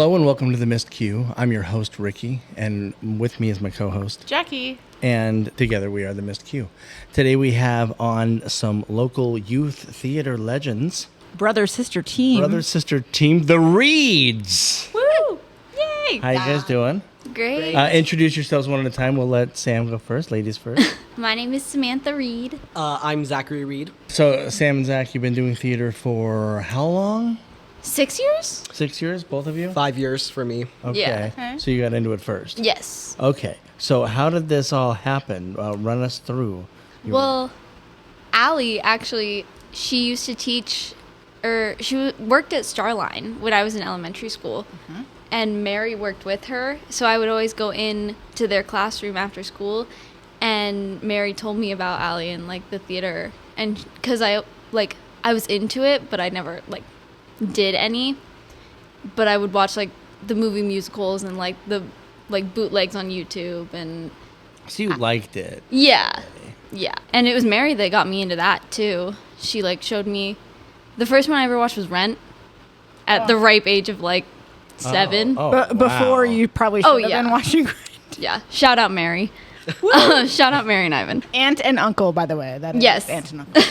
Hello and welcome to the Missed Queue. I'm your host, Ricky, and with me is my co-host, Jackie. And together we are the Missed Queue. Today we have on some local youth theater legends. Brother-sister team. Brother-sister team, the Reeds. Woo! Yay! How you guys doing? Great. Introduce yourselves one at a time. We'll let Sam go first. Ladies first. My name is Samantha Reed. I'm Zachary Reed. So, Sam and Zach, you've been doing theater for how long? 6 years? 6 years, both of you? 5 years for me. Okay. Yeah. Okay. So you got into it first? Yes. Okay. So how did this all happen? Run us through. Well, Allie, actually, she used to teach, or she worked at Starline when I was in elementary school. Mm-hmm. And Mary worked with her. So I would always go in to their classroom after school. And Mary told me about Allie and, like, the theater. And because I was into it, but I never, did any. But I would watch, the movie musicals and, the bootlegs on YouTube. And So you liked it. yeah. Yeah. And it was Mary that got me into that, too. She, showed me. The first one I ever watched was Rent at the ripe age of, 7. But before you probably should have been watching. Yeah. Shout out Mary. Shout out Mary and Ivan. Aunt and uncle, by the way. That is Yes. Aunt and uncle.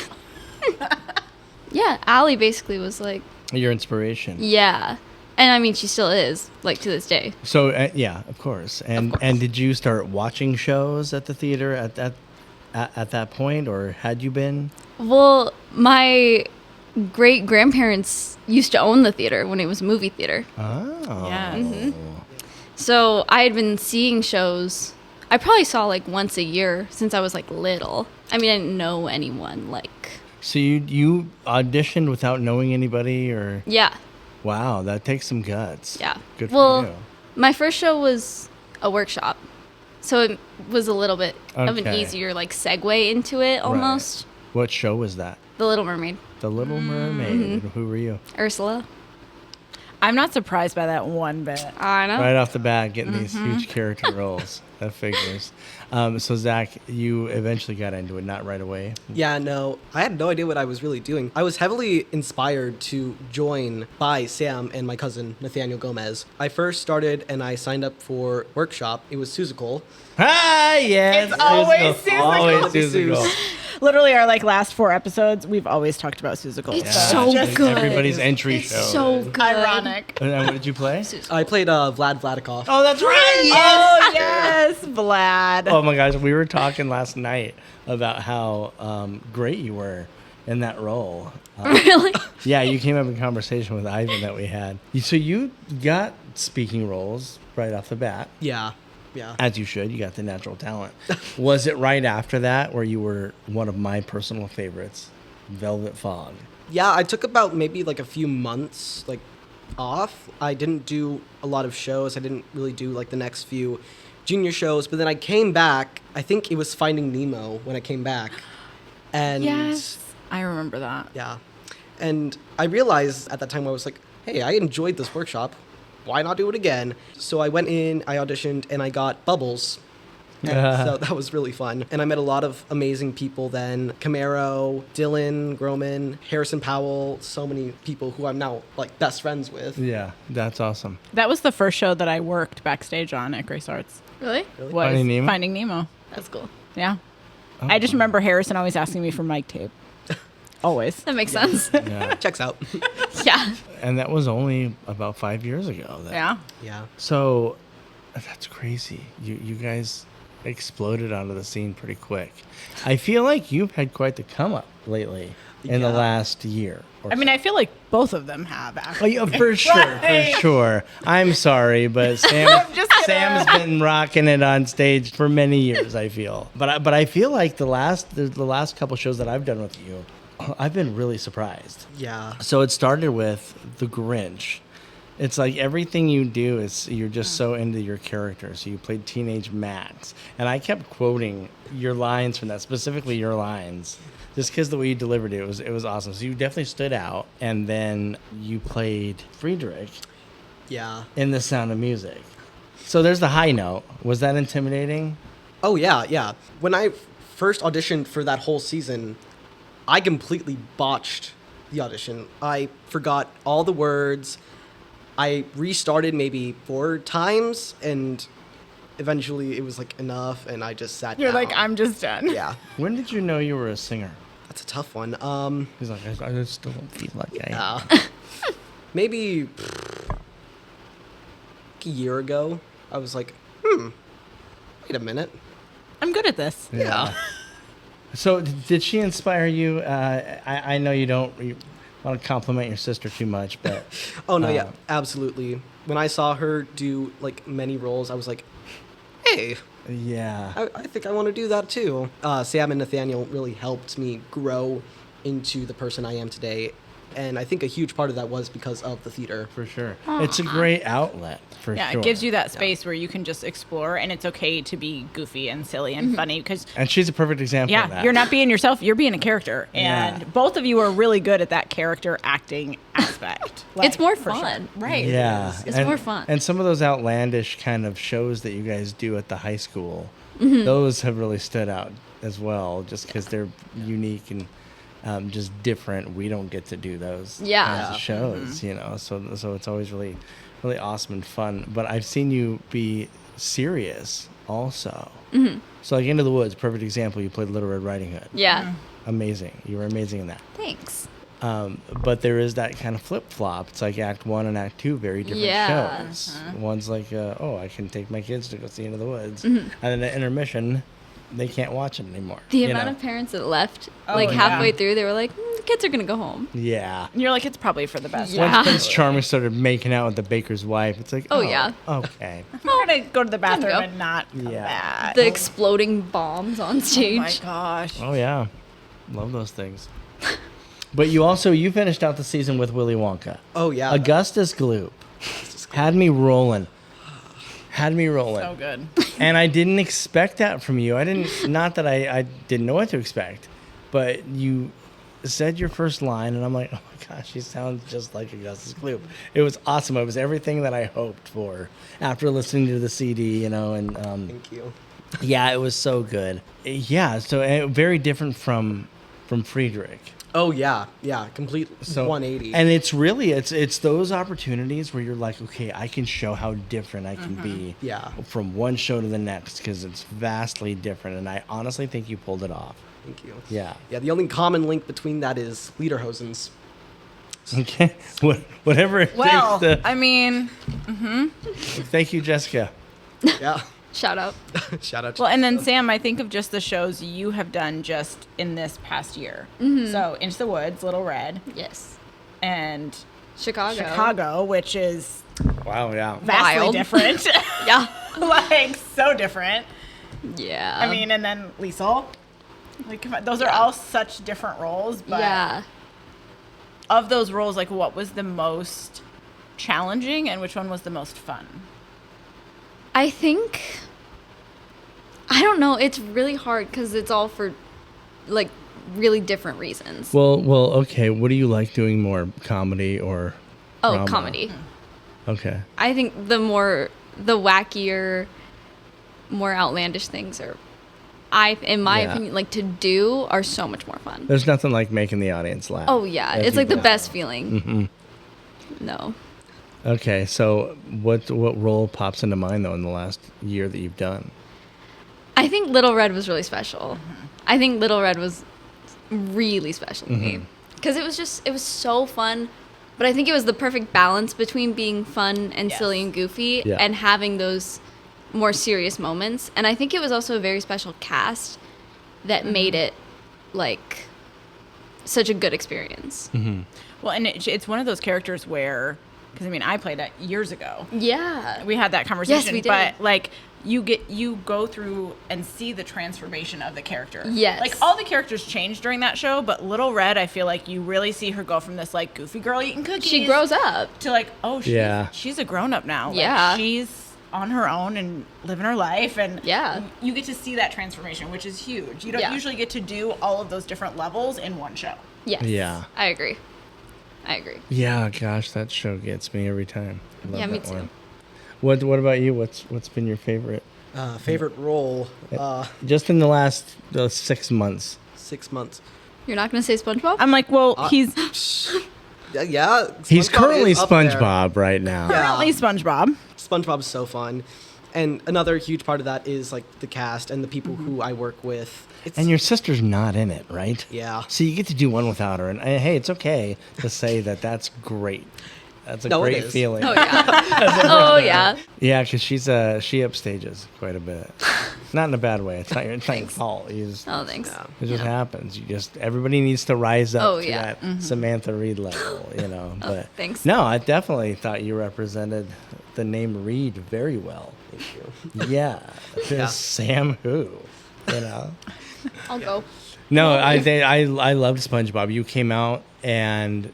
Yeah. Allie basically was Your inspiration. yeah. And I mean, she still is, to this day. So yeah, of course. And did you start watching shows at the theater at that point, or had you been? Well, my great grandparents used to own the theater when it was a movie theater. Oh. Yeah. Mm-hmm. So I had been seeing shows. I probably saw once a year since I was little. I mean, I didn't know anyone. So you auditioned without knowing anybody, or? Yeah, Wow, that takes some guts. yeah. Good for well, you. my first show was a workshop, so it was a little bit of an Okay. easier segue into it almost. What show was that? The Little Mermaid, The Little Mermaid. Who were you? Ursula. I'm not surprised by that one bit. I know. Right off the bat, getting these huge character roles. That figures. So Zach, you eventually got into it, not right away. Yeah, no, I had no idea what I was really doing. I was heavily inspired to join by Sam and my cousin, Nathaniel Gomez. I first started and I signed up for workshop. It was Susical. Ah, yes. It's always Susical. Always Susical. Literally, our last 4 episodes, we've always talked about Susical. It's Yeah. so It's good. Everybody's entry It's show. so good. Ironic. And what did you play? I played Vlad Vladikov. Oh, that's right. Oh, yes, Vlad. Oh my gosh, we were talking last night about how great you were in that role. Really? Yeah, you came up in conversation with Ivan that we had. So you got speaking roles right off the bat, Yeah. as you should. You got the natural talent. Was it right after that where you were one of my personal favorites, Velvet Fog? Yeah, I took about maybe a few months off. I didn't do a lot of shows. I didn't really do the next few junior shows, but then I came back. I think it was Finding Nemo when I came back. And Yes, I remember that. yeah. And I realized at that time I was like, hey, I enjoyed this workshop. Why not do it again? So I went in, I auditioned, and I got Bubbles. And so that was really fun. And I met a lot of amazing people then. Camaro, Dylan, Groman, Harrison Powell, so many people who I'm now best friends with. Yeah, that's awesome. That was the first show that I worked backstage on at Grace Arts. Really? Was Finding Nemo? Finding Nemo. That's cool. Yeah. I just remember Harrison always asking me for mic tape. Always. That makes sense. Yeah. Checks out. Yeah. And that was only about 5 years ago. Yeah. Yeah. So that's crazy. You guys exploded onto the scene pretty quick. I feel like you've had quite the come up lately in the Yeah. last year. I mean, I feel like both of them have, Oh, actually. yeah, for sure. I'm sorry, but Sam's been rocking it on stage for many years, I feel. But I feel like the last couple shows that I've done with you, I've been really surprised. Yeah. So it started with The Grinch. It's like everything you do is you're just so into your character. So you played Teenage Max, and I kept quoting your lines from that, specifically your lines, just because the way you delivered it was awesome. So you definitely stood out. And then you played Friedrich Yeah. in The Sound of Music. So there's the high note. Was that intimidating? Oh, yeah, yeah. When I first auditioned for that whole season, I completely botched the audition. I forgot all the words. I restarted maybe 4 times, and eventually it was like enough, and I just sat You're down. like, I'm just done. Yeah, When did you know you were a singer? that's a tough one. He's like, I just still don't feel like I am. Maybe a year ago, I was like, wait a minute. I'm good at this. Yeah. So did she inspire you? I know you don't want to compliment your sister too much, but Oh, no, yeah, absolutely. When I saw her do, like, many roles, I was like, hey, yeah. I think I want to do that too. Sam and Nathaniel really helped me grow into the person I am today. And I think a huge part of that was because of the theater. For sure. It's a great outlet, for Yeah, sure. it gives you that space where you can just explore, and it's okay to be goofy and silly and funny because And she's a perfect example of yeah, that. you're not being yourself, you're being a character. Yeah. And both of you are really good at that character acting aspect. It's more for sure. fun. Right. Yeah. It's more fun. And some of those outlandish kind of shows that you guys do at the high school, Mm-hmm. those have really stood out as well, just because they're unique and just different. We don't get to do those Yeah. kinds of shows, you know. So it's always really, really awesome and fun. But I've seen you be serious also. Mm-hmm. So like Into the Woods, perfect example. You played Little Red Riding Hood. Yeah. Amazing. You were amazing in that. Thanks. But there is that kind of flip flop. It's like Act 1 and Act 2, very different Yeah. shows. One's like, I can take my kids to go see Into the Woods. Mm-hmm. And then at intermission, they can't watch it anymore. The you amount know? of parents that left, Oh, like yeah. halfway through, they were like, the kids are going to go home. Yeah. And you're like, it's probably for the best. Yeah. Once Prince Charming started making out with the baker's wife, it's like, Oh, yeah. Okay. I'm going to go to the bathroom go. and not come Yeah. back. The exploding bombs on Oh my stage. gosh. Oh, yeah. Love those things. But you finished out the season with Willy Wonka. Oh, yeah. Augustus Gloop had me rolling. So good. And I didn't expect that from you. Not that I didn't know what to expect, but you said your first line, and I'm like, oh my gosh, she sounds just like Augustus Gloop. It was awesome. It was everything that I hoped for after listening to the CD, you know, and Thank you. yeah, it was so good. Yeah, so very different from Friedrich. Oh, yeah. Yeah, complete So 180. And it's really it's those opportunities where you're like, okay, I can show how different I can be Yeah. from one show to the next because it's vastly different. And I honestly think you pulled it off. Thank you. Yeah. Yeah, the only common link between that is Lederhosen's. Okay. Whatever it Well, takes I mean, thank you, Jessica. Yeah. Shout out. Shout out to well, and then Sam, I think of just the shows you have done just in this past year. So Into the Woods, Little Red, Yes. and Chicago. which is Wow. Yeah. vastly Wild. different. Yeah. Like, so different. Yeah. I mean, and then Liesel. Like, those are all such different roles, but yeah. of those roles, like, what was the most challenging and which one was the most fun? I think, I don't know. It's really hard because it's all for, like, really different reasons. Well. Okay. What do you like doing more, comedy or? Oh, drama? comedy. Okay. I think the wackier, more outlandish things are, in my Yeah. opinion, like to do are so much more fun. There's nothing like making the audience laugh. Oh yeah, as it's you like the go. best feeling. Mm-hmm. No. Okay. So what role pops into mind though in the last year that you've done? I think Little Red was really special. I think Little Red was really special to me because it was so fun. But I think it was the perfect balance between being fun and silly and goofy Yeah. and having those more serious moments. And I think it was also a very special cast that made it like such a good experience. Well, and it's one of those characters where, because I mean, I played it years ago. Yeah. We had that conversation. we did. But like, you go through and see the transformation of the character. Yes. Like all the characters change during that show, but Little Red, I feel like you really see her go from this like goofy girl eating cookies. She grows up. to like, oh, she's a grown up now. Like, Yeah. she's on her own and living her life, and Yeah. you get to see that transformation, which is huge. You don't Yeah. usually get to do all of those different levels in one show. Yes. Yeah. I agree. Yeah, gosh, that show gets me every time. I love Yeah, me that too. one. What about you? What's been your favorite? favorite role, Just in the last 6 months. 6 months. You're not going to say SpongeBob? I'm like, well, he's Yeah. He's SpongeBob currently is up there. SpongeBob right now. Yeah. Currently SpongeBob. SpongeBob's so fun. And another huge part of that is like the cast and the people who I work with. It's, And your sister's not in it, right? Yeah. So you get to do one without her. And hey, it's okay to say that that's great. That's a No, it great is. feeling. Oh yeah. Oh yeah. Yeah, because she upstages quite a bit. Not in a bad way. It's not your fault. Oh, thanks. Yeah. It just happens. Everybody needs to rise up Oh, to yeah. that Samantha Reed level, you know. But thanks. no, I definitely thought you represented the name Reed very well. Thank you. Yeah. Yeah. Sam who, you know. I'll go. No, I loved SpongeBob. You came out and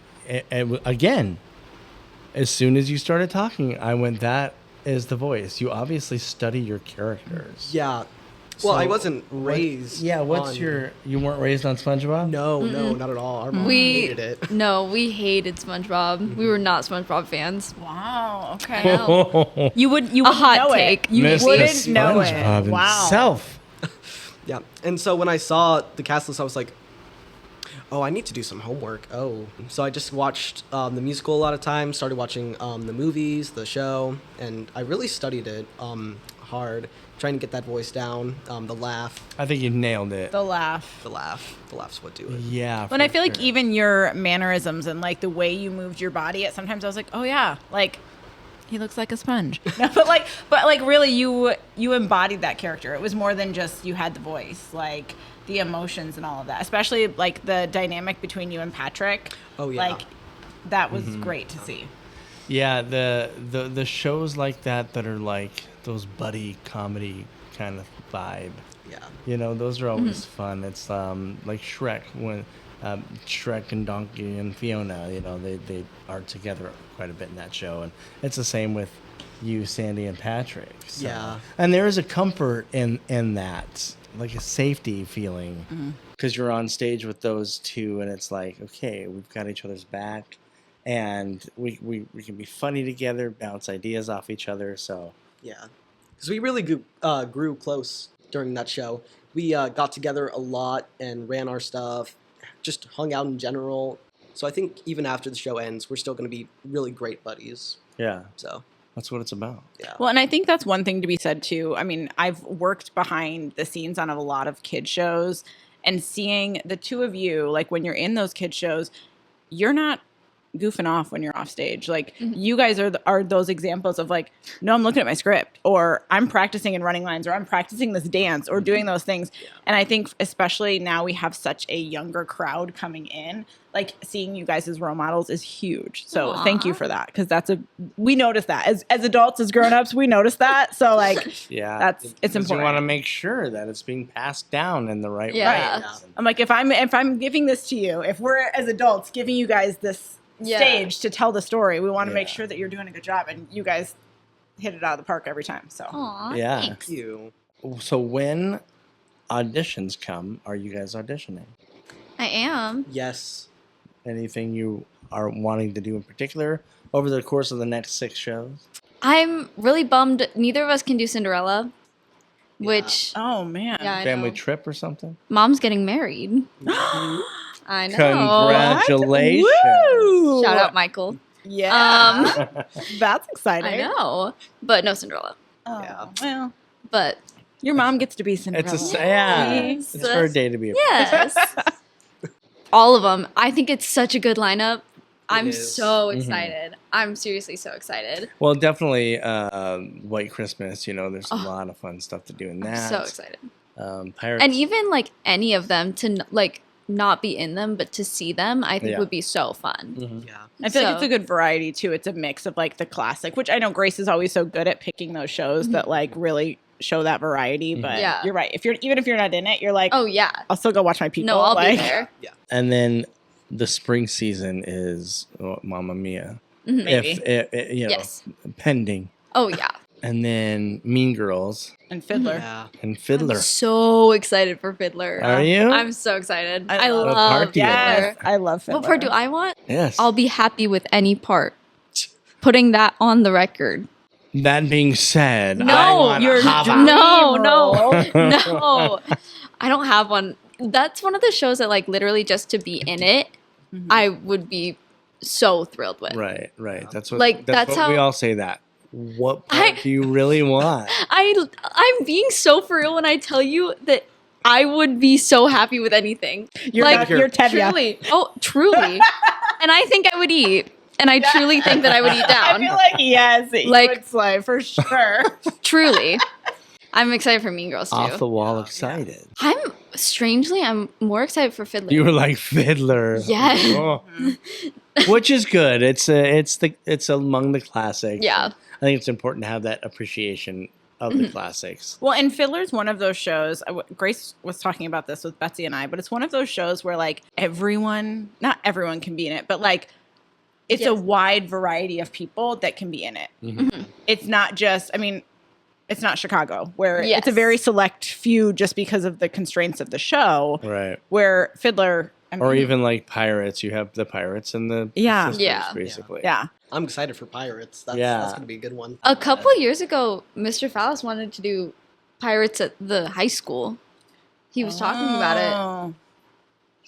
again, as soon as you started talking, I went, that is the voice. You obviously study your characters. Yeah. Well, I So wasn't raised. Yeah, what's on- you weren't raised on SpongeBob? No, not at all. Our mom We hated it. No, we hated SpongeBob. We were not SpongeBob fans. Wow. Okay. I know. You wouldn't hot know take. it. You Mr. wouldn't know it. SpongeBob Wow. himself. Yeah. And so when I saw the cast list, I was like, oh, I need to do some homework. Oh. So I just watched the musical a lot of times, started watching the movies, the show, and I really studied it hard, trying to get that voice down, the laugh. I think you nailed it. The laugh. The laugh's what do it. Yeah. And I for feel like sure. even your mannerisms and like the way you moved your body, sometimes I was like, oh yeah, like he looks like a sponge. No, but like really, you embodied that character. It was more than just you had the voice, like the emotions and all of that. Especially like the dynamic between you and Patrick. Oh, yeah. Like that was great to see. Yeah, the shows like that are like those buddy comedy kind of vibe. Yeah. You know, those are always fun. It's like Shrek when Shrek and Donkey and Fiona, you know, they are together quite a bit in that show, and it's the same with you, Sandy, and Patrick. So. Yeah. And there is a comfort in that, like a safety feeling, because you're on stage with those two, and it's like, okay, we've got each other's back, and we can be funny together, bounce ideas off each other. So Yeah. Because we really grew close during that show. We got together a lot and ran our stuff, just hung out in general. So I think even after the show ends, we're still going to be really great buddies. yeah, So, that's what it's about. yeah. Well, and I think that's one thing to be said too. I mean, I've worked behind the scenes on a lot of kid shows, and seeing the two of you, like when you're in those kid shows, you're not goofing off when you're off stage. Like you guys are those examples of like, no, I'm looking at my script, or I'm practicing and running lines, or I'm practicing this dance, or doing those things. And I think especially now we have such a younger crowd coming in, like seeing you guys as role models is huge. So thank you for that, because we notice that as adults, as grown-ups, we notice that. So like, Yeah, it's because important. You want to make sure that it's being passed down in the right Yeah. way. Yeah. I'm like, if I'm giving this to you, if we're as adults giving you guys this stage to tell the story, we want to make Yeah. sure that you're doing a good job, and you guys hit it out of the park every time. So Aw, Yeah. thanks. Thank you. So when auditions come, are you guys auditioning? I am. Yes. Anything you are wanting to do in particular over the course of the next 6 shows? I'm really bummed neither of us can do Cinderella, which oh man, yeah, I Family know. trip or something? Mom's getting married. I know. Congratulations. Woo! Shout out Michael. Yeah, that's exciting. I know, but no Cinderella. Oh, Yeah. well, But your mom gets to be Cinderella. Yes. It's her day to be a yes, all of them. I think it's such a good lineup. I'm is. so excited. I'm seriously so excited. Well, definitely White Christmas, you know, there's a lot of fun stuff to do in that. I'm so excited. Pirates. And even like any of them to like not be in them, but to see them, I think Yeah. would be so fun. Mhm. Yeah. I feel like So- it's a good variety too. It's a mix of like the classic, which I know Grace is always so good at picking those shows that like really show that variety. But Yeah. you're right. Even if you're not in it, you're like, Oh yeah, I'll still go watch my people. no, I'll like, be there. And then the spring season is Mamma Mia. Maybe. If you know, Yes. pending. Oh yeah, And then Mean Girls And Fiddler. Yeah. and Fiddler. so excited for Fiddler. Are you? I'm so excited. I I love- What part love do you Fiddler. Yes, I love Fiddler. What part do I want? Yes. I'll be happy with any part. Putting that on the record. That being said, I No, want you're Hava. dream No, role. no. I don't have one. That's one of the shows that like literally just to be in it, I would be so thrilled with. Right. That's what Like, that's that's what we how- all say that. What part do you really want? I'm being so for real when I tell you that I would be so happy with anything. You're like, you're Tevye. truly. Oh, truly. And I think I would eat. And I truly think that I would eat down. I feel like yes, you Like- would slay for sure. Truly. I'm excited for Mean Girls too. Off the wall excited. I'm more excited for Fiddler. You were like Fiddler. Yeah. Oh. Which is good. It's among the classics. Yeah. I think it's important to have that appreciation of the classics. Well, and Fiddler's one of those shows. Grace was talking about this with Betsy and I, but it's one of those shows where like not everyone can be in it, but like it's a Yes. wide variety of people that can be in it. It's not just, it's not Chicago where it's a Yes. very select few just because of the constraints of the show. Right. Where Fiddler, Or even like Pirates, you have the Pirates and the Yeah. sisters, Yeah. basically. yeah. I'm excited for Pirates. That's going to be a good one. A couple of years ago, Mr. Fallis wanted to do Pirates at the high school. He was talking about it. Oh,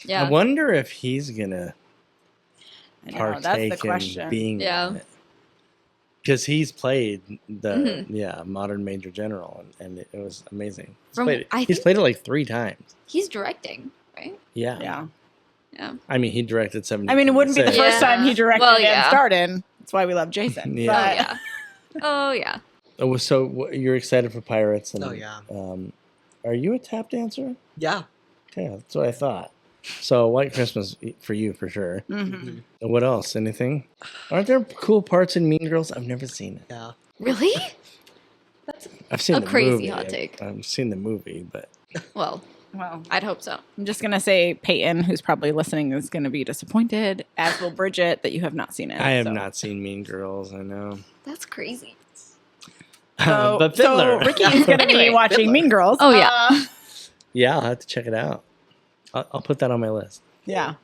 Yeah. I wonder if he's gonna I know, partake that's the in question. being Yeah. because he's played the Mm-hmm. modern Major General and it was amazing. I He's think- played it like 3 times. He's directing, right? Yeah. Yeah. Yeah. I mean, he directed 70. It wouldn't be the Yeah. first time he directed Well, and yeah. starred in. That's why we love Jason. Yeah. Oh, But- yeah. Oh, yeah. Oh, so you're excited for Pirates? And, Oh, yeah. Are you a tap dancer? Yeah. Okay, that's what I thought. So White Christmas for you for sure. Mhm. What else? Anything? Aren't there cool parts in Mean Girls? I've never seen it. Yeah. Really? I've seen A the crazy movie. hot take. I've seen the movie, but Well, Well, I'd hope so. I'm just going to say Peyton, who's probably listening, is going to be disappointed, as will Bridget, that you have not seen it. I have so. not seen Mean Girls. I know. That's crazy. So, but Fiddler. So Ricky is going to Anyway, be watching Fiddler. Mean Girls. Oh, yeah. Yeah, I'll have to check it out. I'll put that on my list. Yeah.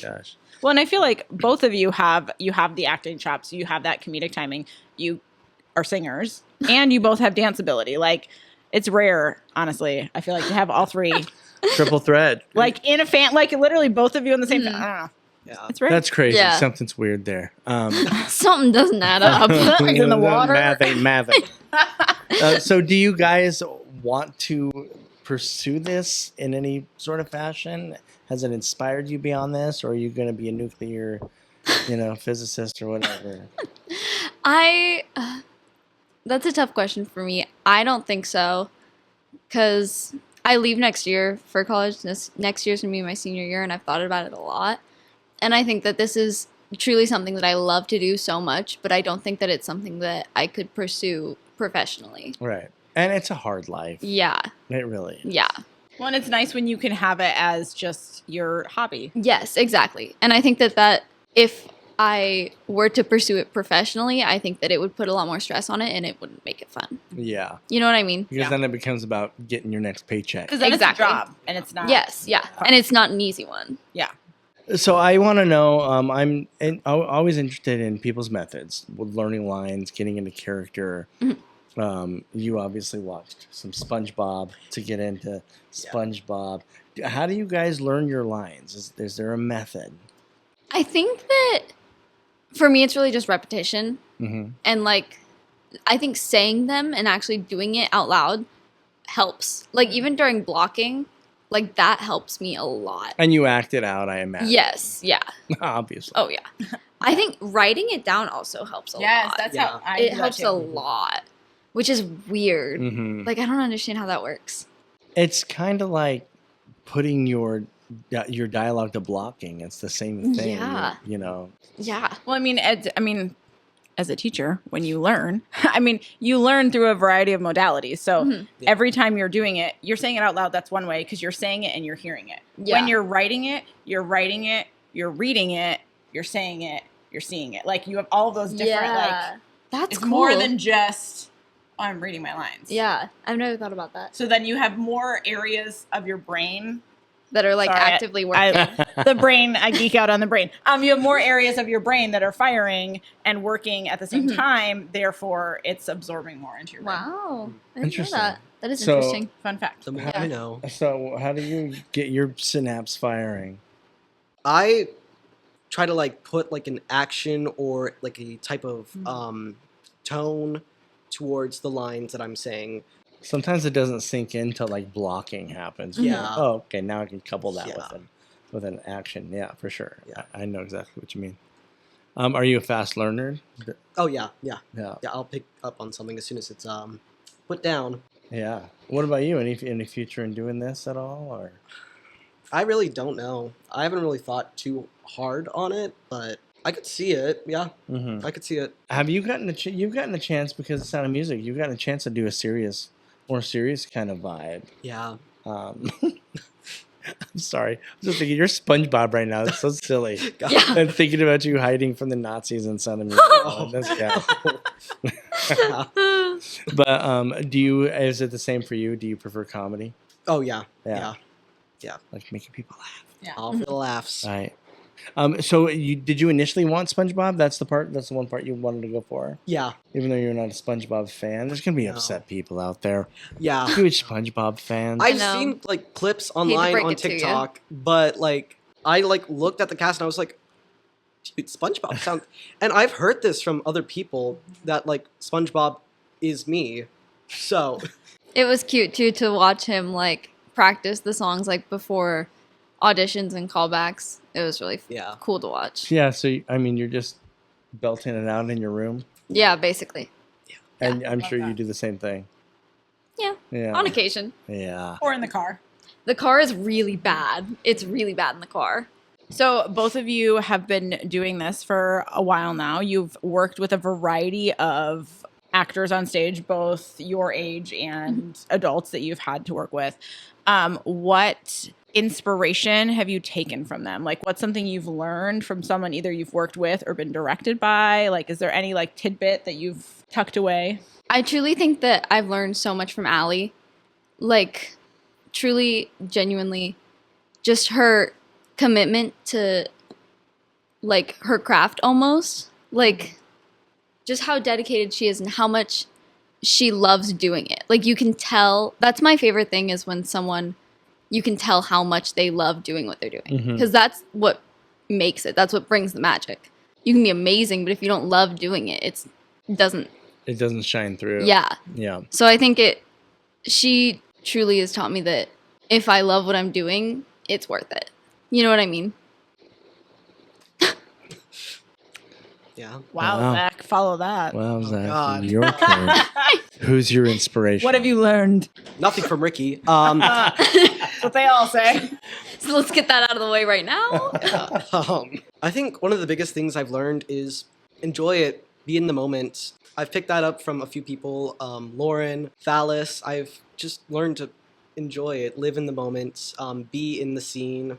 Gosh. Well, and I feel like both of you have the acting chops, you have that comedic timing, you are singers, and you both have dance ability. Like, it's rare, honestly. I feel like to have all three, Triple thread. like in a fan, like literally both of you in the same. I don't know. Yeah. It's rare. That's crazy. Yeah. Something's weird there. Something doesn't add up. Something's in the water. Math ain't mathing. So do you guys want to pursue this in any sort of fashion? Has it inspired you beyond this, or are you going to be a nuclear, physicist or whatever? That's a tough question for me. I don't think so, because I leave next year for college. Next year's gonna be my senior year, and I've thought about it a lot. And I think that this is truly something that I love to do so much, but I don't think that it's something that I could pursue professionally. Right. And it's a hard life. Yeah, It really is. yeah. Well, and it's nice when you can have it as just your hobby. Yes, exactly. And I think that if I were to pursue it professionally, I think that it would put a lot more stress on it and it wouldn't make it fun. Yeah. You know what I mean? Because then it becomes about getting your next paycheck. Because then Exactly. it's a job, and it's not. Yes, yeah. And it's not an easy one. Yeah. So I want to know, I'm always interested in people's methods, with learning lines, getting into character. You obviously watched some SpongeBob to get into SpongeBob. How do you guys learn your lines? Is there a method? I think that for me, it's really just repetition. Mm-hmm. And I think saying them and actually doing it out loud helps. Like, even during blocking, that helps me a lot. And you act it out, I imagine. Yes, yeah. Obviously. Oh, yeah. I think writing it down also helps a Yes, lot. that's Yeah. how I It do that helps too. a lot, which is weird. Mm-hmm. I don't understand how that works. It's kind of like putting your dialogue to blocking. It's the same thing. Yeah. Yeah. Well, as a teacher, when you learn, you learn through a variety of modalities. So every time you're doing it, you're saying it out loud. That's one way because you're saying it and you're hearing it. Yeah. When you're writing it, you're reading it, you're saying it, you're seeing it. Like, you have all of those different, That's it's cool. more than just, I'm reading my lines. Yeah. I've never thought about that. So then you have more areas of your brain. That are Sorry, actively working. The brain, I geek out on the brain. You have more areas of your brain that are firing and working at the same time. Therefore, it's absorbing more into your brain. Wow. I didn't know Interesting. that. That is So- interesting. Fun fact. The more Yeah. you know. So how do you get your synapse firing? I try to like put like an action or like a type of tone towards the lines that I'm saying. Sometimes it doesn't sink in till like blocking happens. You're Yeah. like, oh, okay. Now I can couple that Yeah. with an action. Yeah, for sure. Yeah. I know exactly what you mean. Are you a fast learner? Oh yeah. Yeah. I'll pick up on something as soon as it's put down. Yeah. What about you? Any future in doing this at all, or? I really don't know. I haven't really thought too hard on it, but I could see it. Yeah, Mm-hmm. I could see it. Have you gotten you've gotten a chance because of Sound of Music? You've gotten a chance to do a more serious kind of vibe. Yeah. I'm sorry. I'm just thinking you're SpongeBob right now. It's so silly. Yeah. I'm thinking about you hiding from the Nazis in Sound of Music. Yeah. But is it the same for you? Do you prefer comedy? Oh yeah. Yeah. Yeah. Like making people laugh. Yeah. All for the laughs. All right. So did you initially want SpongeBob? That's the one part you wanted to go for? Yeah. Even though you're not a SpongeBob fan, there's gonna be No. upset people out there. Yeah. Huge SpongeBob fans. I've know. seen like clips online break on it to you. TikTok, but like I like looked at the cast and I was like, dude, SpongeBob sounds. And I've heard this from other people that like SpongeBob is me. So It was cute too to watch him like practice the songs like before auditions and callbacks. It was really yeah. cool to watch. Yeah. So you're just belting it out in your room, Yeah, basically. and I'm love sure you that. do the same thing. Yeah, Yeah. on occasion. Yeah. Or in the car. The car is really bad. It's really bad in the car. So both of you have been doing this for a while now. You've worked with a variety of actors on stage, both your age and adults that you've had to work with. What inspiration have you taken from them? Like, what's something you've learned from someone either you've worked with or been directed by? Like, is there any like tidbit that you've tucked away? I truly think that I've learned so much from Allie. Like, truly, genuinely, just her commitment to, like, her craft almost. Like, just how dedicated she is and how much she loves doing it. Like, you can tell. That's my favorite thing is when someone, you can tell how much they love doing what they're doing. Because that's what makes it. That's what brings the magic. You can be amazing, but if you don't love doing it, it doesn't shine through. Yeah. Yeah. So I think she truly has taught me that if I love what I'm doing, it's worth it. You know what I mean? Yeah. Wow, Wow. Zach, follow that. Well, Zach, God. your turn. Who's your inspiration? What have you learned? Nothing from Ricky. That's what they all say. So let's get that out of the way right now. I think one of the biggest things I've learned is enjoy it, be in the moment. I've picked that up from a few people, Lauren, Phallus. I've just learned to enjoy it, live in the moment, be in the scene,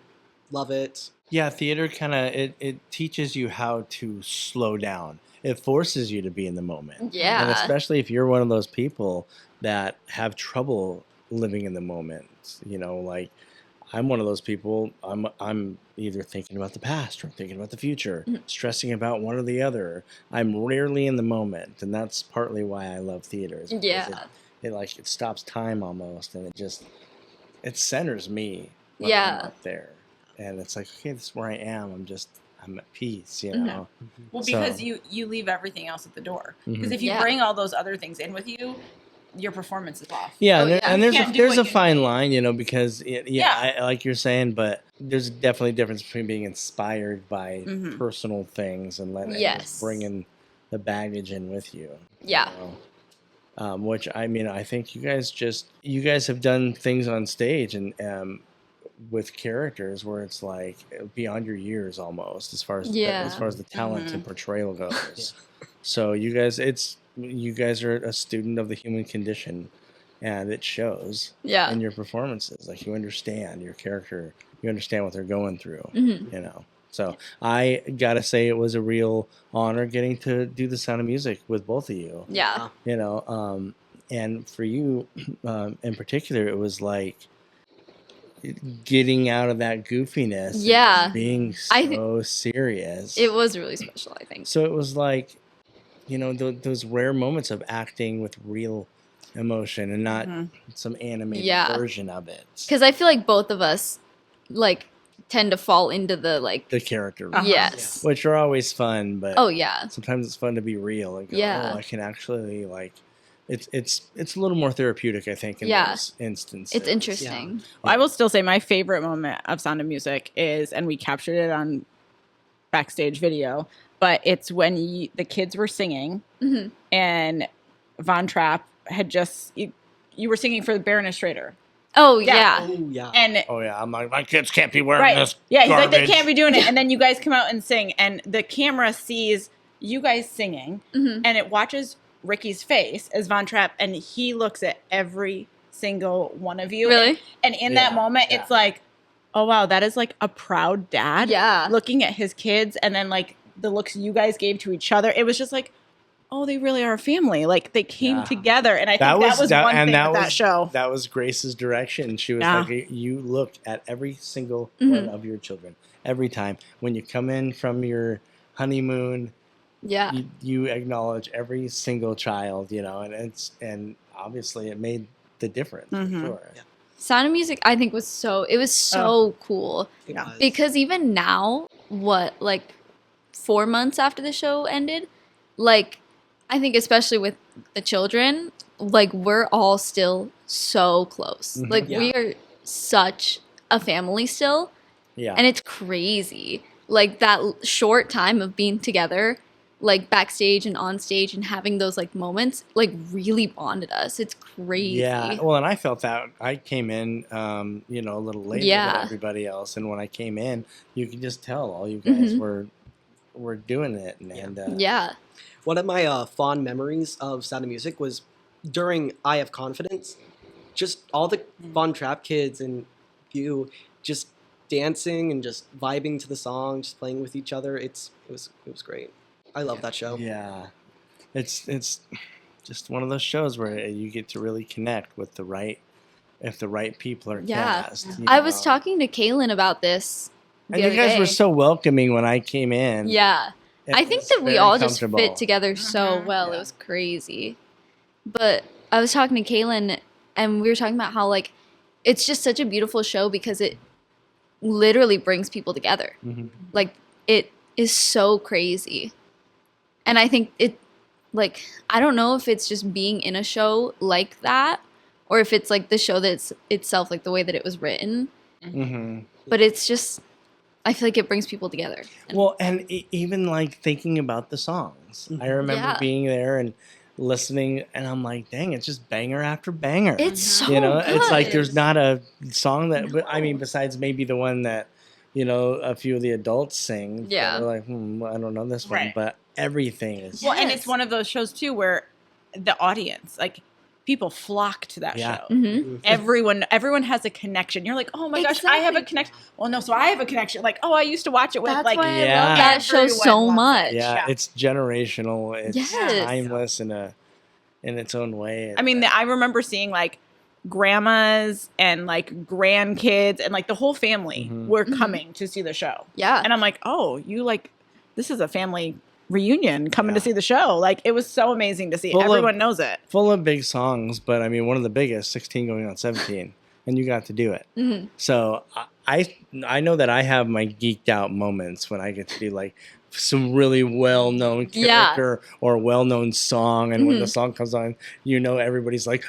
love it. Yeah, theater kind of it teaches you how to slow down. It forces you to be in the moment. Yeah. And especially if you're one of those people that have trouble living in the moment. You know, like I'm one of those people. I'm either thinking about the past or I'm thinking about the future, stressing about one or the other. I'm rarely in the moment, and that's partly why I love theater. is because Yeah. it stops time almost, and it centers me when Yeah. I'm up there, and it's like, okay, this is where I am. I'm at peace, you know. Well, So- because you leave everything else at the door. Because if you Yeah. bring all those other things in with you, your performance is off. Yeah, Oh, and, there- yeah. and You there's can't do there's what a you fine need. line, you know, because Yeah. like you're saying, but there's definitely a difference between being inspired by Mhm. personal things and letting Yes. bringing the baggage in with you. Yeah. You know? Which I mean, I think you guys have done things on stage and with characters where it's like beyond your years almost as far as Yeah. as far as the talent Mhm. and portrayal goes. So you guys are a student of the human condition, and it shows Yeah. in your performances. Like you understand your character, you understand what they're going through. Mhm. You know. So I gotta say it was a real honor getting to do the Sound of Music with both of you. Yeah. You know, and for you in particular, it was like getting out of that goofiness. and Yeah. being I so serious. It was really special, I think. So it was like, you know, those rare moments of acting with real emotion and not some animated Yeah. version of it. Because I feel like both of us, like, tend to fall into the like. The character, Yes. which are always fun, but Oh yeah. sometimes it's fun to be real and go, Yeah. oh, I can actually like. It's a little more therapeutic, I think, in Yeah. those instances. It's interesting. I will still say my favorite moment of Sound of Music is, and we captured it on backstage video, but it's when the kids were singing and Von Trapp had just, you were singing for the Baroness Schrader. Oh Yeah. yeah. Oh yeah. And Oh yeah, I'm like, my kids can't be wearing right. this. Yeah, he's garbage. like, they can't be doing it. And then you guys come out and sing, and the camera sees you guys singing, and it watches Ricky's face as Von Trapp, and he looks at every single one of you. Really? And in that moment, yeah. it's like, oh wow, that is like a proud dad. Yeah. Looking at his kids, and then like the looks you guys gave to each other. It was just like, oh, they really are a family. Like they came Yeah. together, and I think that was one thing with that show. That was Grace's direction. She was Yeah. like, you look at every single one of your children every time when you come in from your honeymoon. Yeah. You acknowledge every single child, and obviously it made the difference. For sure. Yeah. Sound of Music, I think, was so cool. It Yeah. was. Because even now, like 4 months after the show ended, like, I think especially with the children, like, we're all still so close. Like, Yeah. we are such a family still, Yeah. and it's crazy. Like, that short time of being together, like, backstage and on stage and having those, like, moments, like, really bonded us. It's crazy. Yeah, well, and I felt that I came in, a little later Yeah. than everybody else, and when I came in, you could just tell all you guys were doing it, and Yeah. One of my fond memories of Sound of Music was during I Have Confidence. Just all the Von Trapp kids and you just dancing and just vibing to the song, just playing with each other. It was great. I love that show. yeah, it's just one of those shows where you get to really connect with if the right people are Yeah. cast. I was talking to Kaylin about this the and you other guys day. were so welcoming when I came in. Yeah. It I think was that we very all just comfortable. fit together so well. Yeah. It was crazy. But I was talking to Kaylin, and we were talking about how, like, it's just such a beautiful show because it literally brings people together. Like, it is so crazy. And I think like, I don't know if it's just being in a show like that, or if it's, like, the show that's itself, like, the way that it was written. But it's just, I feel like it brings people together. Well, and even like thinking about the songs, I remember Yeah. being there and listening, and I'm like, dang, it's just banger after banger. It's so it's like good. there's not a song that, I mean, besides maybe the one that, a few of the adults sing. that Yeah. we're like, I don't know this one, Right. but everything is. Well, and Yes. it's one of those shows too where the audience, like, people flock to that Yeah. show. Mm-hmm. Everyone has a connection. You're like, oh my gosh, I have a Exactly. connection. Well, no, so I have a connection. Like, oh, I used to watch it with That's like. why I Yeah. love that show Everyone so loves it. much. Yeah, Yeah. it's generational. It's Yes. timeless in its own way. I mean, I remember seeing like grandmas and like grandkids and like the whole family were coming to see the show. Yeah. And I'm like, oh, this is a family reunion coming to Yeah. see the show. Like, it was so amazing to see. Full of- Everyone knows it. full of big songs, but I mean, one of the biggest, 16 going on 17, and you got to do it. Mhm. So I know that I have my geeked out moments when I get to do like some really well known Yeah. character or well known song, and when the song comes on, everybody's like,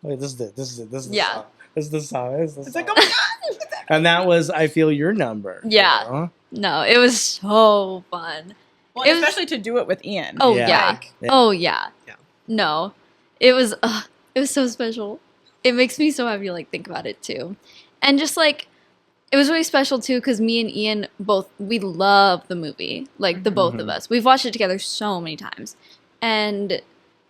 "Wait, this is it. This is it. This is the Yeah. song. This is the song. This is the It's song." like, oh my God. And that was, I feel, your number. Yeah. You know? No, it was so fun. Well, It was- especially to do it with Ian. Oh Yeah. yeah. Like, Yeah. Oh yeah. Yeah. No, it was so special. It makes me so happy to like think about it too, and just like it was really special too because me and Ian we love the movie, like the both of us. We've watched it together so many times, and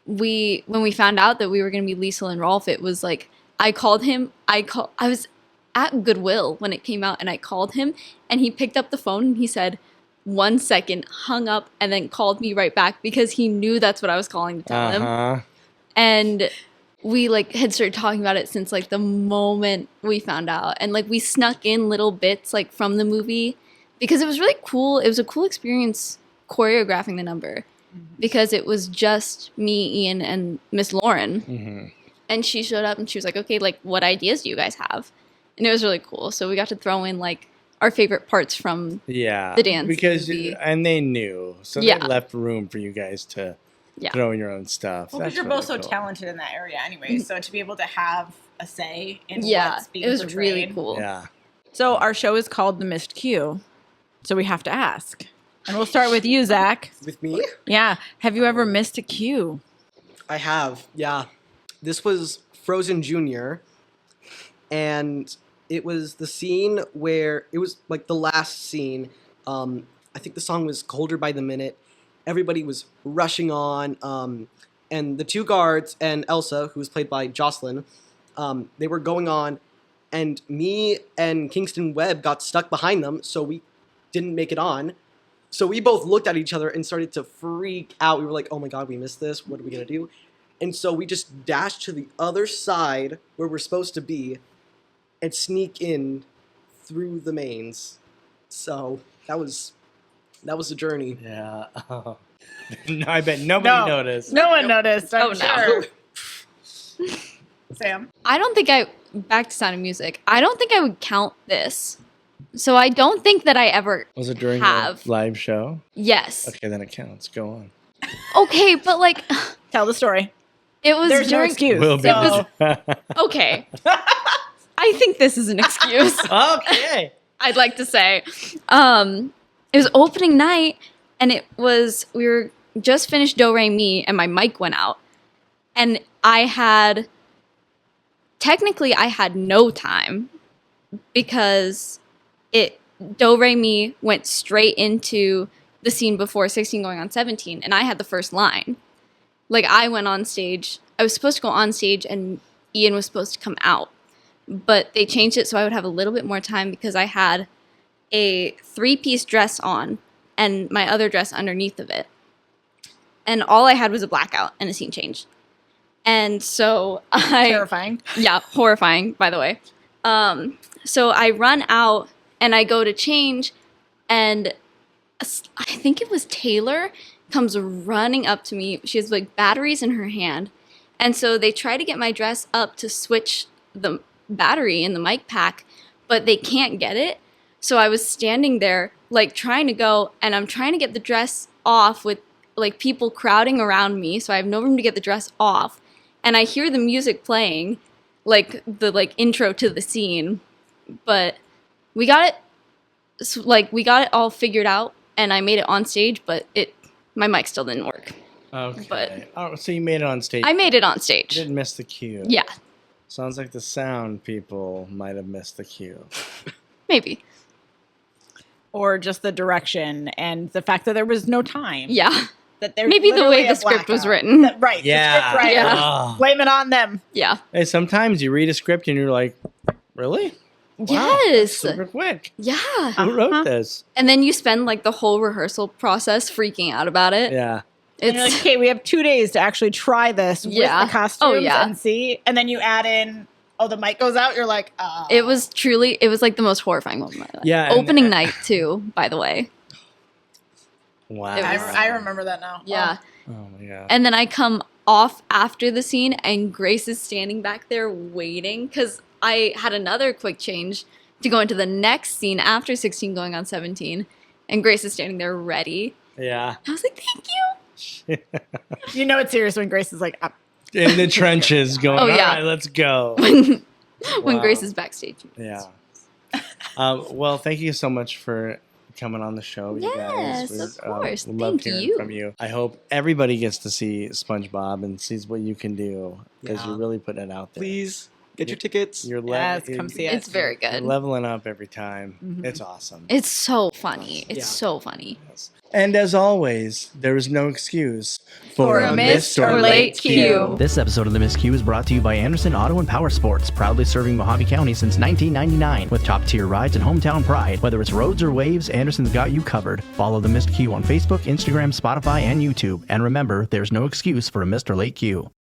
when we found out that we were gonna be Liesl and Rolf, it was like I called him. I was at Goodwill when it came out, and I called him, and he picked up the phone and he said, 1 second, hung up, and then called me right back because he knew that's what I was calling to tell him. And we like had started talking about it since like the moment we found out, and like we snuck in little bits like from the movie because it was really cool. It was a cool experience choreographing the number because it was just me, Ian, and Miss Lauren. And she showed up and she was like, okay, like what ideas do you guys have? And it was really cool. So we got to throw in like our favorite parts from Yeah. the dance Because movie. and they knew. So Yeah. they left room for you guys to Yeah. throw in your own stuff. Well, because That's you're really both so cool. talented in that area anyway. So to be able to have a say in Yeah, what's being it was portrayed. really cool. Yeah. So our show is called The Missed Cue. So we have to ask. And we'll start with you, Zach. With me? Yeah. Have you ever missed a cue? I have, yeah. This was Frozen Junior, and it was the scene where it was like the last scene. I think the song was Colder by the Minute. Everybody was rushing on, and the two guards and Elsa, who was played by Jocelyn, they were going on, and me and Kingston Webb got stuck behind them, so we didn't make it on. So we both looked at each other and started to freak out. We were like, oh my God, we missed this. What are we going to do? And so we just dashed to the other side where we're supposed to be and sneak in through the mains. So that was a journey. Yeah. No, I bet nobody noticed. No one noticed. I'm Oh, no. sure. Sam. Back to Sound of Music. I don't think I would count this. So I don't think that I ever Was it during have. the live show? Yes. Okay, then it counts. Go on. Okay, but like Tell the story. it was There's no during excuse. Will be. So- Okay. I think this is an excuse. Okay. I'd like to say. It was opening night, and we were just finished Do Re Mi, and my mic went out. And technically I had no time because Do Re Mi went straight into the scene before 16 going on 17, and I had the first line. Like, I went on stage, I was supposed to go on stage, and Ian was supposed to come out. But they changed it so I would have a little bit more time because I had a 3-piece dress on and my other dress underneath of it. And all I had was a blackout and a scene change. And so Terrifying. Yeah, horrifying, by the way. So I run out and I go to change, and I think it was Taylor comes running up to me. She has like batteries in her hand. And so they try to get my dress up to switch the battery in the mic pack, but they can't get it. So I was standing there like trying to go, and I'm trying to get the dress off with like people crowding around me. So I have no room to get the dress off. And I hear the music playing, like the like intro to the scene, but we got it all figured out, and I made it on stage, but my mic still didn't work. Okay. But- so you made it on stage. I made it on You stage. didn't miss the cue. Yeah, Sounds like the sound people might have missed the cue. maybe. Or just the direction and the fact that there was no time. Yeah, That there's maybe the way literally the a script was blackout. written. Right. Yeah. The script writer. Yeah. Oh. Blame it on them. Yeah. Hey, sometimes you read a script and you're like, really? Wow, Yes. Super quick. Yeah. Who wrote this? And then you spend like the whole rehearsal process freaking out about it. Yeah. And you're like, okay, we have 2 days to actually try this Yeah. with the costumes Oh, yeah. and see. And then you add in, the mic goes out. You're like, It was like the most horrifying moment of my life. Yeah, and- Opening night too, by the way. Wow. It was- I remember that now. Yeah. Oh my god. And then I come off after the scene, and Grace is standing back there waiting because I had another quick change to go into the next scene after 16 going on 17. And Grace is standing there ready. Yeah. I was like, thank you. You know it's serious when Grace is like, In the trenches going, Oh, all yeah. right, let's go. When Wow. Grace is backstage. Yeah. Well, thank you so much for coming on the show, you guys. Yes, of course. We love Thank hearing you. from you. I hope everybody gets to see SpongeBob and sees what you can do because Yeah. you're really putting it out there. Please get your tickets. You're yes, come see it. It's very You're good. leveling up every time. Mhm. It's awesome. It's so funny. It's Yeah. so funny. Yes. And as always, there is no excuse For a missed or late cue. This episode of The Miss Q is brought to you by Anderson Auto and Power Sports, proudly serving Mojave County since 1999 with top-tier rides and hometown pride. Whether it's roads or waves, Anderson's got you covered. Follow The Missed Q on Facebook, Instagram, Spotify, and YouTube. And remember, there's no excuse for a missed or late cue.